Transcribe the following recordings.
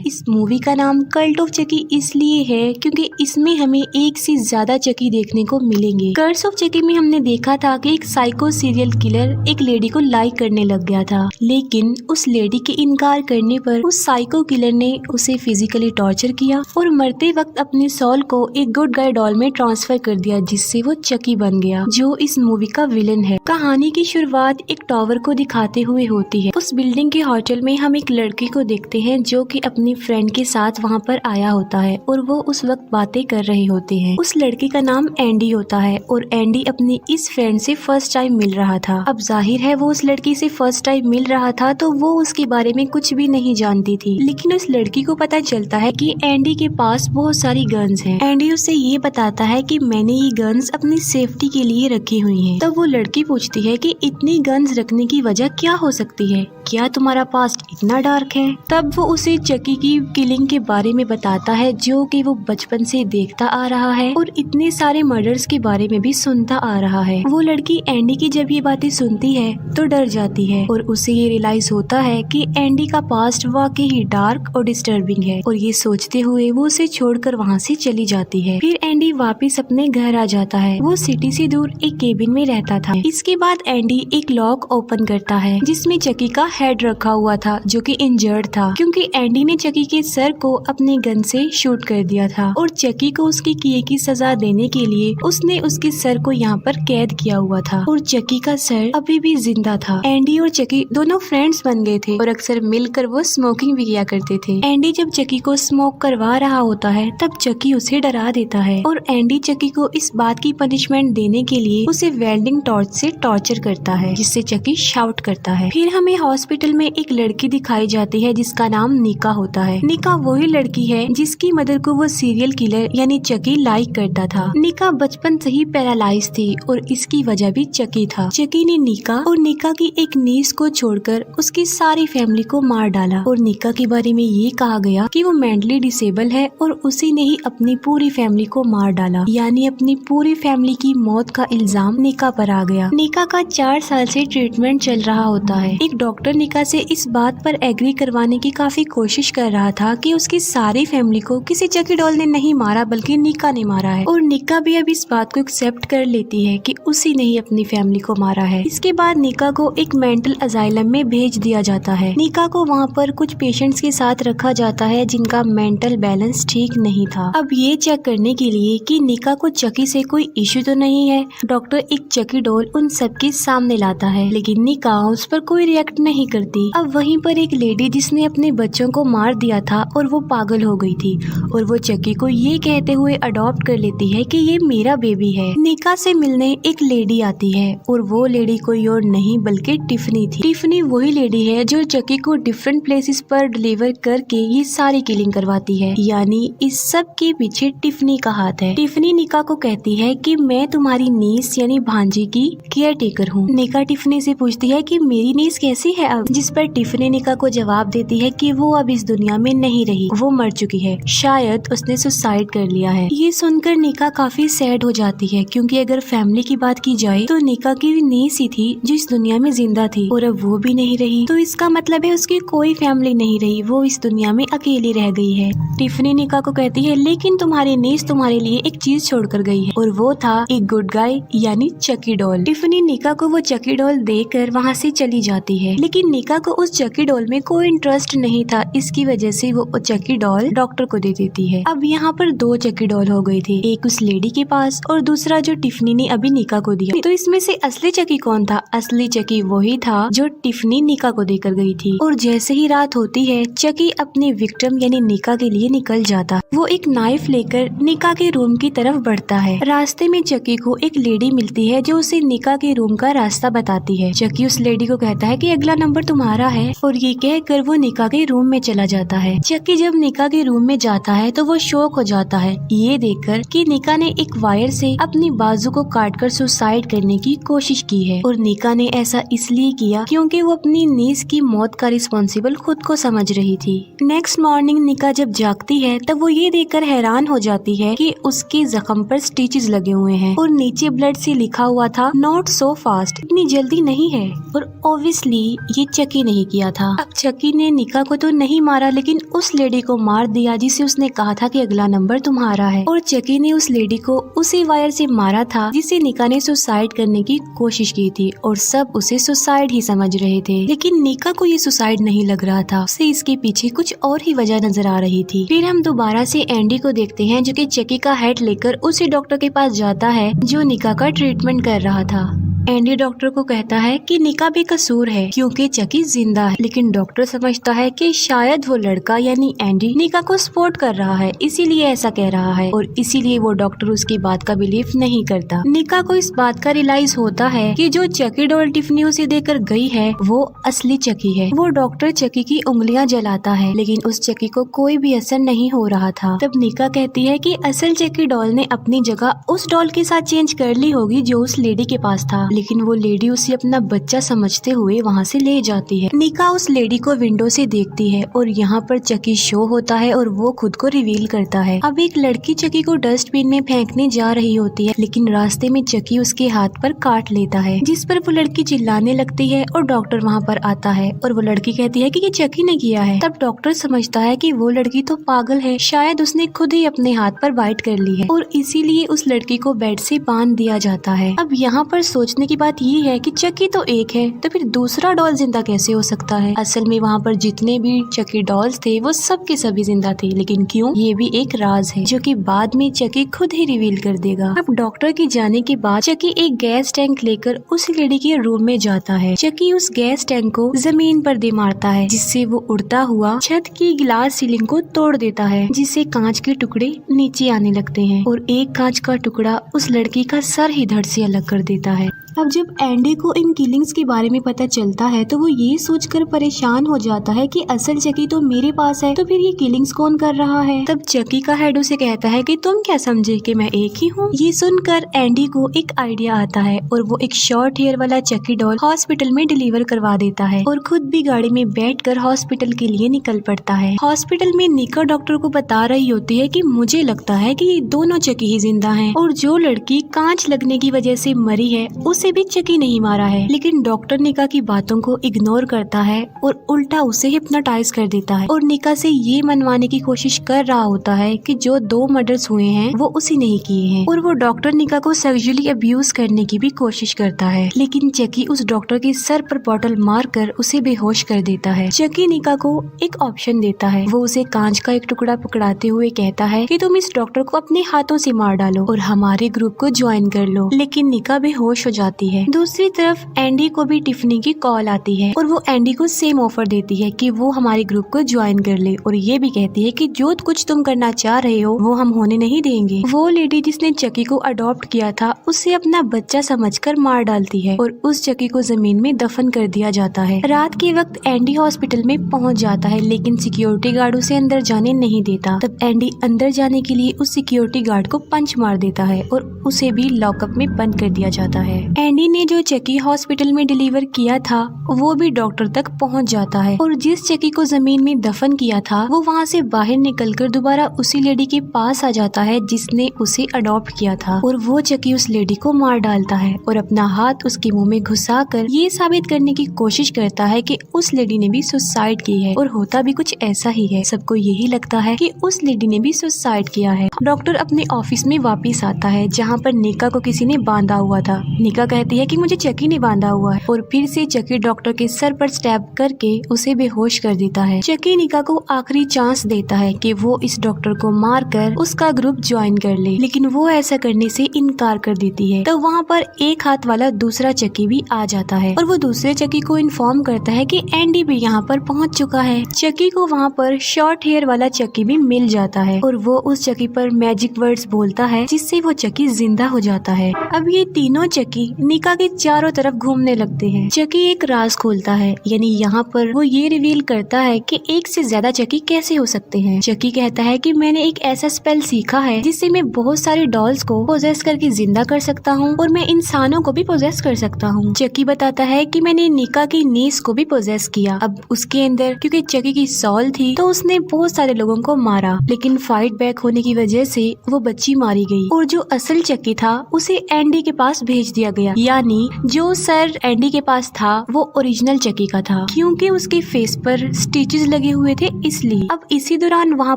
इस मूवी का नाम कल्ट ऑफ चकी इसलिए है क्योंकि इसमें हमें एक से ज्यादा चकी देखने को मिलेंगे। कर्स ऑफ चकी में हमने देखा था कि एक साइको सीरियल किलर एक लेडी को लाइक करने लग गया था, लेकिन उस लेडी के इनकार करने पर उस साइको किलर ने उसे फिजिकली टॉर्चर किया और मरते वक्त अपने सोल को एक गुड गाय डॉल में ट्रांसफर कर दिया, जिससे वो चकी बन गया, जो इस मूवी का विलन है। कहानी की शुरुआत एक टावर को दिखाते हुए होती है। उस बिल्डिंग के होटल में हम एक लड़के को देखते हैं जो कि अपनी फ्रेंड के साथ वहाँ पर आया होता है और वो उस वक्त बातें कर रहे होते हैं। उस लड़के का नाम एंडी होता है और एंडी अपनी इस फ्रेंड से फर्स्ट टाइम मिल रहा था। अब जाहिर है वो उस लड़की से फर्स्ट टाइम मिल रहा था तो वो उसके बारे में कुछ भी नहीं जानती थी, लेकिन उस लड़की को पता चलता है कि एंडी के पास बहुत सारी गन्स हैं। एंडी उससे ये बताता है कि मैंने ये गन्स अपनी सेफ्टी के लिए रखी हुई हैं। तब वो लड़की पूछती है कि इतनी गन्स रखने की वजह क्या हो सकती है, क्या तुम्हारा पास्ट इतना डार्क है? तब वो उसे चकी की किलिंग के बारे में बताता है जो कि वो बचपन से देखता आ रहा है और इतने सारे मर्डर्स के बारे में भी सुनता आ रहा है। वो लड़की एंडी की जब ये बातें सुनती है तो डर जाती है और उसे ये रियलाइज होता है कि एंडी का पास्ट वाकई ही डार्क और डिस्टर्बिंग है और ये सोचते हुए वो उसे छोड़कर वहाँ से चली जाती है। फिर एंडी वापस अपने घर आ जाता है। वो सिटी से दूर एक केबिन में रहता था। इसके बाद एंडी एक लॉक ओपन करता है जिसमें चकी का हेड रखा हुआ था जो कि इंजर्ड था, क्योंकि एंडी ने चकी के सर को अपने गन से शूट कर दिया था और चकी को उसके किए की सजा देने के लिए उसने उसके सर को यहाँ पर कैद किया हुआ था और चकी का सर अभी भी जिंदा था। एंडी और चकी दोनों फ्रेंड्स बन गए थे और अक्सर मिलकर वो स्मोकिंग भी किया करते थे। एंडी जब चकी को स्मोक करवा रहा होता है तब चकी उसे डरा देता है और एंडी चकी को इस बात की पनिशमेंट देने के लिए उसे वेल्डिंग टॉर्च से टॉर्चर करता है, जिससे चकी शाउट करता है। फिर हमें हॉस्पिटल में एक लड़की दिखाई जाती है जिसका नाम निका होता है। निका वही लड़की है जिसकी मदर को वो सीरियल किलर यानी चकी लाइक करता था। निका बचपन से ही पैरालाइज थी और इसकी वजह भी चकी था। चकी ने निका और निका की एक नीस को छोड़कर उसकी सारी फैमिली को मार डाला और निका के बारे में ये कहा गया कि वो मेंटली डिसेबल है और उसी ने ही अपनी पूरी फैमिली को मार डाला, यानी अपनी पूरी फैमिली की मौत का इल्जाम निका पर आ गया। निका का 4 साल से ट्रीटमेंट चल रहा होता है। एक डॉक्टर निका से इस बात पर एग्री करवाने की काफी कोशिश कर रहा था कि उसकी सारी फैमिली को किसी चकी डॉल ने नहीं मारा बल्कि निका ने मारा है और निका भी अब इस बात को एक्सेप्ट कर लेती है कि उसी ने ही अपनी फैमिली को मारा है। इसके बाद निका को एक मेंटल अजाइलम में भेज दिया जाता है। निका को वहाँ पर कुछ पेशेंट्स के साथ रखा जाता है जिनका मेंटल बैलेंस ठीक नहीं था। अब ये चेक करने के लिए कि निका को चकी से कोई इश्यू तो नहीं है, डॉक्टर एक चकी डॉल उन सबके सामने लाता है, लेकिन निका उस पर कोई रिएक्ट नहीं करती। अब वहीं पर एक लेडी जिसने अपने बच्चों को मार दिया था और वो पागल हो गई थी और वो चकी को ये कहते हुए अडॉप्ट कर लेती है कि ये मेरा बेबी है। निका से मिलने एक लेडी आती है और वो लेडी कोई और नहीं बल्कि टिफनी थी। टिफनी वही लेडी है जो चकी को डिफरेंट प्लेसेस पर डिलीवर करके ये सारी किलिंग करवाती है, यानी इस सब के पीछे टिफनी का हाथ है। टिफनी निका को कहती है कि मैं तुम्हारी नीस यानी भांजी की केयर टेकर हूँ। निका टिफनी से पूछती है कि मेरी नीस कैसी है अब, जिस पर टिफनी निका को जवाब देती है कि वो अब इस दुनिया में नहीं रही, वो मर चुकी है, शायद उसने सुसाइड कर लिया है। ये सुनकर निका काफी सैड हो जाती है क्योंकि अगर फैमिली की बात की जाए तो निका की नीस ही थी जो इस दुनिया में जिंदा थी और अब वो भी नहीं रही, तो इसका मतलब है उसकी कोई फैमिली नहीं रही, वो इस दुनिया में अकेली रह गई है। टिफनी निका को कहती है लेकिन तुम्हारी नीस तुम्हारे लिए एक चीज छोड़कर गई है और वो था एक गुड गाय यानी चकी डॉल। टिफनी निका को वो चकी डॉल देकर वहाँ से चली जाती है, लेकिन निका को उस चकी डॉल में कोई इंटरेस्ट नहीं था, इसकी वजह से वो चकी डॉल डॉक्टर को दे देती है। अब यहाँ पर 2 चकी डॉल हो गई थी, एक उस लेडी के पास और दूसरा जो टिफनी ने अभी निका को दिया। तो इसमें से असली चकी कौन था? असली चकी वही था जो टिफनी निका को देकर गई थी। और जैसे ही रात होती है चकी अपनी विक्टिम यानी निका के लिए निकल जाता। वो एक नाइफ लेकर निका के रूम की तरफ बढ़ता है। रास्ते में चकी को एक लेडी मिलती है जो उसे निका के रूम का रास्ता बताती है। चकी उस लेडी को कहता है कि अगला नंबर तुम्हारा है और ये कहकर वो निका के रूम में चला जाता है। चकी जब निका के रूम में जाता है तो वो शॉक हो जाता है ये देखकर कि निका ने एक वायर से अपनी बाजू को काटकर सुसाइड करने की कोशिश की है और निका ने ऐसा इसलिए किया क्योंकि वो अपनी नीस की मौत का रिस्पॉन्सिबल खुद को समझ रही थी। नेक्स्ट मॉर्निंग निका जब जागती है तब वो ये देखकर हैरान हो जाती है कि उसके जख्म पर स्टिचेस लगे हुए हैं और नीचे ब्लड से लिखा हुआ था नॉट सो फास्ट, इतनी जल्दी नहीं है। और ऑब्वियसली ये कि चकी नहीं किया था। अब चकी ने निका को तो नहीं मारा लेकिन उस लेडी को मार दिया जिसे उसने कहा था कि अगला नंबर तुम्हारा है। और चकी ने उस लेडी को उसी वायर से मारा था जिसे निका ने सुसाइड करने की कोशिश की थी और सब उसे सुसाइड ही समझ रहे थे। लेकिन निका को ये सुसाइड नहीं लग रहा था, उसे इसके पीछे कुछ और ही वजह नजर आ रही थी। फिर हम दोबारा से एंडी को देखते हैं जो कि चकी का हेड लेकर उसी डॉक्टर के पास जाता है जो निका का ट्रीटमेंट कर रहा था। एंडी डॉक्टर को कहता है कि निका बेकसूर है क्योंकि चकी जिंदा है, लेकिन डॉक्टर समझता है कि शायद वो लड़का यानी एंडी निका को सपोर्ट कर रहा है, इसीलिए ऐसा कह रहा है और इसीलिए वो डॉक्टर उसकी बात का बिलीव नहीं करता। निका को इस बात का रियलाइज होता है कि जो चकी डॉल टिफनी उसे देकर गई है वो असली चकी है। वो डॉक्टर चकी की उंगलियां जलाता है लेकिन उस चकी को कोई भी असर नहीं हो रहा था। तब निका कहती है कि असल चकी डॉल ने अपनी जगह उस डॉल के साथ चेंज कर ली होगी जो उस लेडी के पास था, लेकिन वो लेडी उसे अपना बच्चा समझते हुए वहाँ से ले जाती है। निका उस लेडी को विंडो से देखती है और यहाँ पर चकी शो होता है और वो खुद को रिवील करता है। अब एक लड़की चकी को डस्टबिन में फेंकने जा रही होती है लेकिन रास्ते में चकी उसके हाथ पर काट लेता है, जिस पर वो लड़की चिल्लाने लगती है और डॉक्टर वहाँ पर आता है और वो लड़की कहती है कि ये चकी ने किया है। तब डॉक्टर समझता है कि वो लड़की तो पागल है, शायद उसने खुद ही अपने हाथ पर बाइट कर ली है और इसीलिए उस लड़की को बेड से बांध दिया जाता है। अब यहाँ पर सोचने की बात ये है कि चकी तो एक है तो फिर दूसरा डॉल जिंदा कैसे हो सकता है। असल में वहाँ पर जितने भी चकी डॉल्स थे वो सब के सभी जिंदा थे, लेकिन क्यों, ये भी एक राज है जो कि बाद में चकी खुद ही रिवील कर देगा। अब डॉक्टर के जाने के बाद चकी एक गैस टैंक लेकर उस लेडी के रूम में जाता है। चकी उस गैस टैंक को जमीन पर दे मारता है जिससे वो उड़ता हुआ छत की ग्लास सीलिंग को तोड़ देता है, जिससे कांच के टुकड़े नीचे आने लगते हैं और एक कांच का टुकड़ा उस लड़की का सर ही धड़ से अलग कर देता है। अब जब एंडी को इन किलिंग्स के बारे में पता चलता है तो वो ये सोचकर परेशान हो जाता है कि असल चकी तो मेरे पास है, तो फिर ये किलिंग्स कौन कर रहा है। तब चकी का हेड उसे कहता है कि तुम क्या समझे कि मैं एक ही हूँ। ये सुनकर एंडी को एक आइडिया आता है और वो एक शॉर्ट हेयर वाला चकी डॉल हॉस्पिटल में डिलीवर करवा देता है और खुद भी गाड़ी में बैठकर हॉस्पिटल के लिए निकल पड़ता है। हॉस्पिटल में निका डॉक्टर को बता रही होती है कि मुझे लगता है कि ये दोनों चकी ही जिंदा हैं और जो लड़की कांच लगने की वजह से मरी है उसे भी चकी नहीं मारा है। लेकिन डॉक्टर निका की बातों को इग्नोर करता है और उल्टा उसे हिप्नोटाइज कर देता है और निका से ये मनवाने की कोशिश कर रहा होता है कि जो 2 मर्डर्स हुए हैं वो उसी ने ही किए हैं और वो डॉक्टर निका को सेक्सुअली अब्यूज करने की भी कोशिश करता है। लेकिन चकी उस डॉक्टर के सर पर बॉटल मारकर उसे बेहोश कर देता है। चकी निका को एक ऑप्शन देता है, वो उसे कांच का एक टुकड़ा पकड़ाते हुए कहता है कि तुम इस डॉक्टर को अपने हाथों से मार डालो और हमारे ग्रुप को ज्वाइन कर लो। लेकिन निका बेहोश हो जाती है। दूसरी तरफ एंडी को भी टिफनी की कॉल आती है और वो एंडी को सेम ऑफर देती है कि वो हमारे ग्रुप को ज्वाइन कर ले और ये भी कहती है कि जो कुछ तुम करना चाह रहे हो वो हम होने नहीं देंगे। वो लेडी जिसने चकी को अडॉप्ट किया था उसे अपना बच्चा समझकर मार डालती है और उस चकी को जमीन में दफन कर दिया जाता है। रात के वक्त एंडी हॉस्पिटल में पहुंच जाता है लेकिन सिक्योरिटी गार्ड उसे अंदर जाने नहीं देता। तब एंडी अंदर जाने के लिए उस सिक्योरिटी गार्ड को पंच मार देता है और उसे भी लॉकअप में बंद कर दिया जाता है। एंडी ने जो चकी हॉस्पिटल में डिलीवर किया था वो भी डॉक्टर तक पहुंच जाता है और जिस चकी को जमीन में दफन किया था वो वहाँ से बाहर निकलकर दोबारा उसी लेडी के पास आ जाता है जिसने उसे अडॉप्ट किया था और वो चकी उस लेडी को मार डालता है और अपना हाथ उसके मुंह में घुसाकर ये साबित करने की कोशिश करता है कि उस लेडी ने भी सुसाइड की है और होता भी कुछ ऐसा ही है। सबको यही लगता है कि उस लेडी ने भी सुसाइड किया है। डॉक्टर अपने ऑफिस में वापिस आता है जहाँ पर निका को किसी ने बांधा हुआ था। निका कहती है कि मुझे चकी ने बांधा हुआ है और फिर से चकी डॉक्टर के सर पर स्टैब करके उसे बेहोश कर देता है। चकी निका को आखिरी चांस देता है कि वो इस डॉक्टर को मारकर उसका ग्रुप ज्वाइन कर ले, लेकिन वो ऐसा करने से इनकार कर देती है। तो वहाँ पर एक हाथ वाला दूसरा चकी भी आ जाता है और वो दूसरे चकी को इन्फॉर्म करता है कि एंडी भी यहाँ पर पहुँच चुका है। चकी को वहाँ पर शॉर्ट हेयर वाला चकी भी मिल जाता है और वो उस चकी पर मैजिक वर्ड्स बोलता है जिससे वो चकी जिंदा हो जाता है। अब ये तीनों चकी निका के चारों तरफ घूमने लगते हैं। चकी एक राज खोलता है, यानी यहाँ पर वो ये रिवील करता है कि एक से ज्यादा चकी कैसे हो सकते हैं। चकी कहता है कि मैंने एक ऐसा स्पेल सीखा है जिससे मैं बहुत सारे डॉल्स को पोजेस करके जिंदा कर सकता हूँ और मैं इंसानों को भी पोजेस कर सकता हूँ। चकी बताता है कि मैंने निका की नीस को भी पोजेस किया। अब उसके अंदर क्योंकि चकी की सॉल थी तो उसने बहुत सारे लोगों को मारा, लेकिन फाइट बैक होने की वजह से वो बच्ची मारी गई और जो असल चकी था उसे एंडी के पास भेज दिया गया। दिया, यानी जो सर एंडी के पास था वो ओरिजिनल चकी का था, क्योंकि उसके फेस पर स्टिचेस लगे हुए थे इसलिए। अब इसी दौरान वहाँ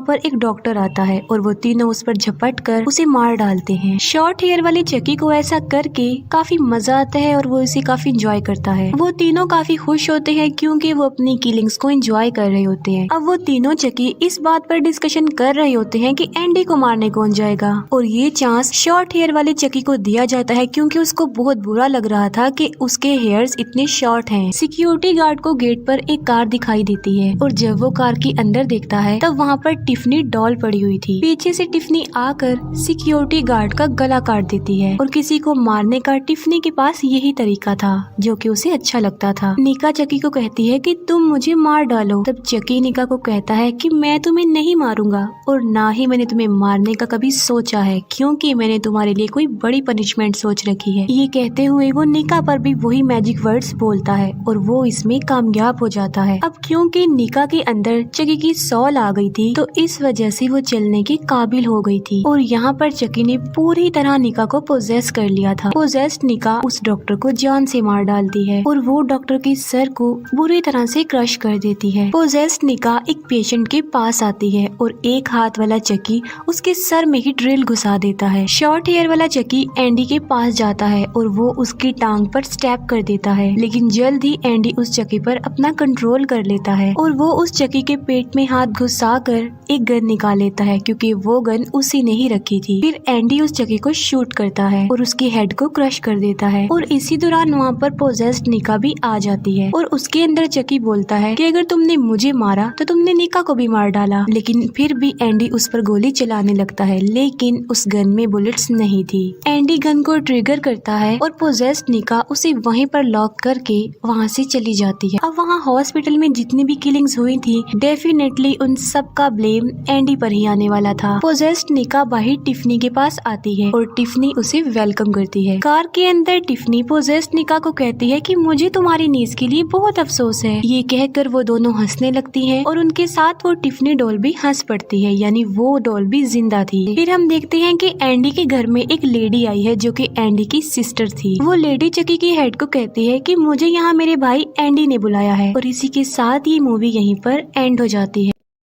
पर एक डॉक्टर आता है और वो तीनों उस पर झपट कर उसे मार डालते हैं। शॉर्ट हेयर वाली चकी को ऐसा करके काफी मजा आता है और वो इसे काफी एंजॉय करता है। वो तीनों काफी खुश होते हैं क्योंकि वो अपनी किलिंग्स को एंजॉय कर रहे होते हैं। अब वो तीनों चकी इस बात पर डिस्कशन कर रहे होते हैं कि एंडी को मारने कौन जाएगा, और ये चांस शॉर्ट हेयर वाली चकी को दिया जाता है क्योंकि उसको बहुत बुरा लग रहा था कि उसके हेयर्स इतने शॉर्ट हैं। सिक्योरिटी गार्ड को गेट पर एक कार दिखाई देती है और जब वो कार के अंदर देखता है तब वहाँ पर टिफनी डॉल पड़ी हुई थी। पीछे से टिफनी आकर सिक्योरिटी गार्ड का गला काट देती है और किसी को मारने का टिफनी के पास यही तरीका था जो कि उसे अच्छा लगता था। निका चकी को कहती है कि तुम मुझे मार डालो। तब चकी निका को कहता है कि मैं तुम्हें नहीं मारूंगा और ना ही मैंने तुम्हें मारने का कभी सोचा है, क्योंकि मैंने तुम्हारे लिए कोई बड़ी पनिशमेंट सोच रखी है। ये कहते हुए वो निका पर भी वही मैजिक वर्ड्स बोलता है और वो इसमें कामयाब हो जाता है। अब क्योंकि निका के अंदर चकी की सॉल आ गई थी तो इस वजह से वो चलने के काबिल हो गई थी और यहाँ पर चकी ने पूरी तरह निका को पोजेस कर लिया था। पोजेस्ड निका उस डॉक्टर को जान से मार डालती है और वो डॉक्टर के सर को बुरी तरह से क्रश कर देती है। पोजेस्ड निका एक पेशेंट के पास आती है और एक हाथ वाला चकी उसके सर में ही ड्रिल घुसा देता है। शॉर्ट हेयर वाला चकी एंडी के पास जाता है और वो उसकी टांग पर स्टेप कर देता है, लेकिन जल्द ही एंडी उस चकी पर अपना कंट्रोल कर लेता है और वो उस चकी के पेट में हाथ घुसा कर एक गन निकाल लेता है क्योंकि वो गन उसी ने ही रखी थी। फिर एंडी उस चकी को शूट करता है और उसके हेड को क्रश कर देता है और इसी दौरान वहाँ पर पोजेस्ड निका भी आ जाती है और उसके अंदर चकी बोलता है कि अगर तुमने मुझे मारा तो तुमने निका को भी मार डाला। लेकिन फिर भी एंडी उस पर गोली चलाने लगता है, लेकिन उस गन में बुलेट्स नहीं थी। एंडी गन को ट्रिगर करता है और पोजेस्ड निका उसे वहीं पर लॉक करके वहाँ से चली जाती है। अब वहाँ हॉस्पिटल में जितनी भी किलिंग्स हुई थी डेफिनेटली उन सब का ब्लेम एंडी पर ही आने वाला था। पोजेस्ड निका बाहर टिफनी के पास आती है और टिफनी उसे वेलकम करती है। कार के अंदर टिफनी पोजेस्ड निका को कहती है कि मुझे तुम्हारी नीज के लिए बहुत अफसोस है। ये कहकर वो दोनों हंसने लगती हैं और उनके साथ वो टिफनी डॉल भी हंस पड़ती है, यानी वो डॉल भी जिंदा थी। फिर हम देखते हैं कि एंडी के घर में एक लेडी आई है जो कि एंडी की सिस्टर थी। वो लेडी चकी की हेड को कहती है कि मुझे यहाँ मेरे भाई एंडी ने बुलाया है और इसी के साथ ये मूवी यहीं पर एंड हो जाती है।